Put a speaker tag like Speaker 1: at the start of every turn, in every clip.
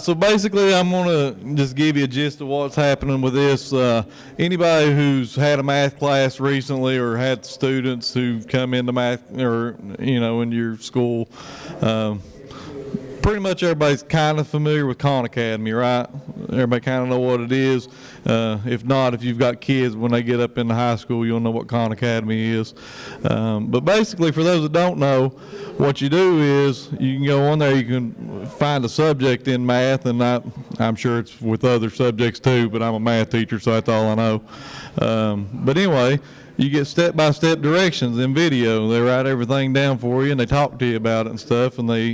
Speaker 1: So basically, I'm going to just give you a gist of what's happening with this. Anybody who's had a math class recently or had students who've come into math or, in your school, pretty much everybody's kind of familiar with Khan Academy, right? Everybody kind of know what it is. If not, if you've got kids, when they get up into high school, you'll know what Khan Academy is. But basically, for those that don't know, what you do is you can go on there, you can find a subject in math, and I'm sure it's with other subjects too, but I'm a math teacher, so that's all I know. But anyway, you get step-by-step directions in video. They write everything down for you, and they talk to you about it and stuff, and they,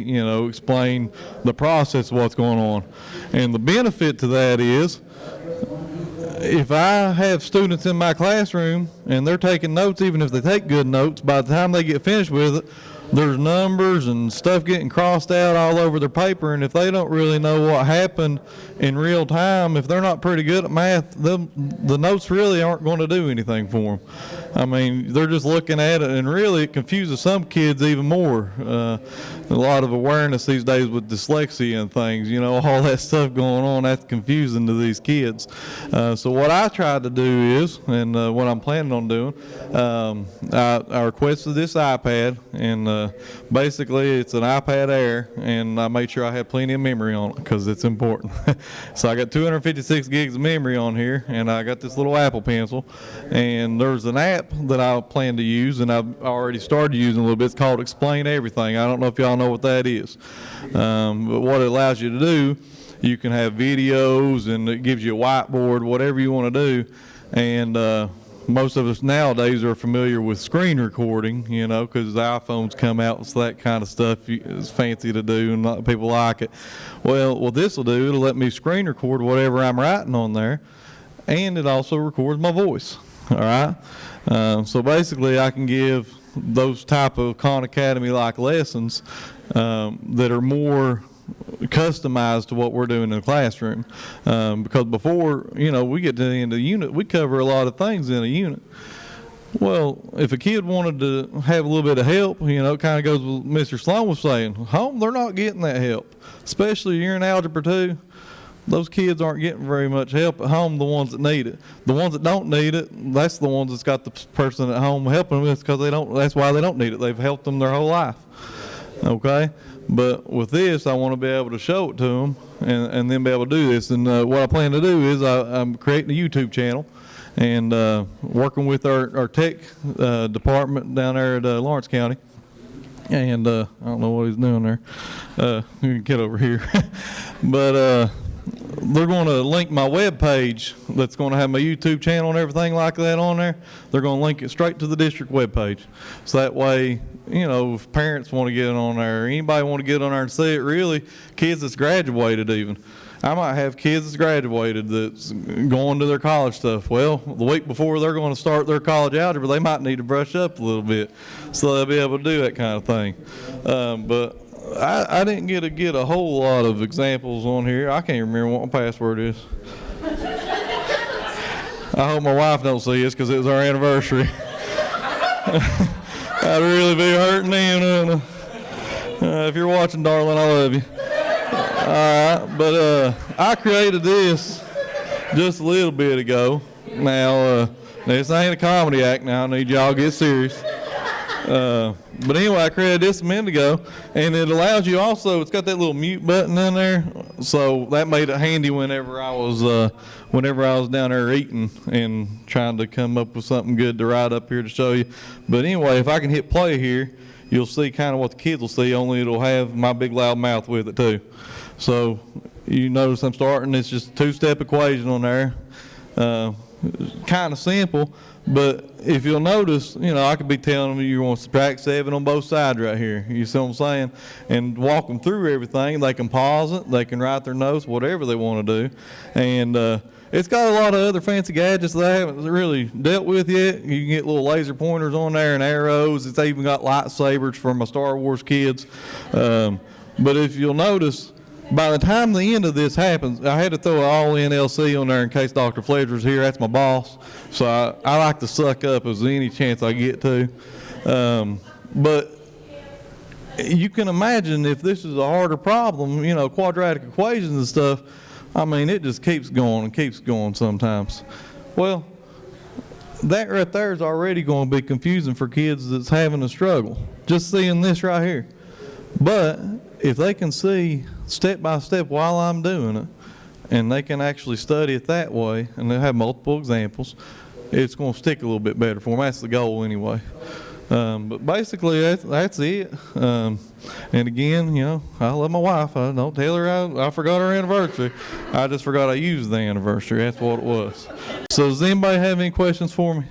Speaker 1: explain the process of what's going on. And the benefit to that is, if I have students in my classroom and they're taking notes, even if they take good notes, by the time they get finished with it, there's numbers and stuff getting crossed out all over their paper, and if they don't really know what happened in real time, if they're not pretty good at math, the notes really aren't going to do anything for them. I mean, they're just looking at it, and really it confuses some kids even more. A lot of awareness these days with dyslexia and things, all that stuff going on, that's confusing to these kids. So what I tried to do is, and what I'm planning on doing, I requested this iPad, and basically it's an iPad Air, and I made sure I had plenty of memory on it because it's important. So I got 256 gigs of memory on here, and I got this little Apple Pencil, and there's an app that I plan to use, and I've already started using a little bit. It's called Explain Everything. I don't know if y'all know what that is, but what it allows you to do, you can have videos, and it gives you a whiteboard, whatever you want to do, and most of us nowadays are familiar with screen recording, because the iPhones come out, so that kind of stuff is fancy to do, and a lot of people like it. Well, what this will do, it'll let me screen record whatever I'm writing on there, and it also records my voice. All right. So basically, I can give those type of Khan Academy-like lessons that are more customized to what we're doing in the classroom, because before we get to the end of the unit, we cover a lot of things in a unit. Well, if a kid wanted to have a little bit of help, it kind of goes with Mr. Sloan was saying, home they're not getting that help, especially you're in algebra 2. Those kids aren't getting very much help at home, the ones that need it. The ones that don't need it, that's the ones that's got the person at home helping them, because that's why they don't need it. They've helped them their whole life. Okay? But with this, I want to be able to show it to them and then be able to do this. And what I plan to do is I'm creating a YouTube channel and working with our tech department down there at Lawrence County. And I don't know what he's doing there. You can get over here. But they're going to link my web page that's going to have my YouTube channel and everything like that on there. They're going to link it straight to the district web page. So that way, if parents want to get on there, or anybody want to get on there and see it, really, kids that's graduated even. I might have kids that's graduated that's going to their college stuff. Well, the week before they're going to start their college algebra, they might need to brush up a little bit, so they'll be able to do that kind of thing. But I didn't get a whole lot of examples on here. I can't remember what my password is. I hope my wife don't see this because it was our anniversary. I'd really be hurting them. If you're watching, darling, I love you. All right, but I created this just a little bit ago. Now, this ain't a comedy act now. I need y'all to get serious. But anyway, I created this a minute ago, and it allows you also, it's got that little mute button in there, so that made it handy whenever I was down there eating and trying to come up with something good to write up here to show you. But anyway, if I can hit play here, you'll see kind of what the kids will see, only it'll have my big loud mouth with it too. So you notice I'm starting, it's just a two-step equation on there. Kind of simple, but if you'll notice, I could be telling them you want to subtract 7 on both sides right here. You see what I'm saying? And walk them through everything. They can pause it, they can write their notes, whatever they want to do. And it's got a lot of other fancy gadgets that I haven't really dealt with yet. You can get little laser pointers on there and arrows. It's even got lightsabers for my Star Wars kids. But if you'll notice, by the time the end of this happens, I had to throw an all-in LC on there in case Dr. Fledger's here. That's my boss. So I like to suck up as any chance I get to. But you can imagine if this is a harder problem, you know, quadratic equations and stuff, I mean, it just keeps going and keeps going sometimes. Well, that right there is already going to be confusing for kids that's having a struggle, just seeing this right here. But if they can see step by step while I'm doing it, and they can actually study it that way, and they have multiple examples, it's going to stick a little bit better for them. That's the goal anyway. But basically, that's it. And again, you know, I love my wife. I don't tell her I forgot her anniversary. I just forgot I used the anniversary. That's what it was. So does anybody have any questions for me?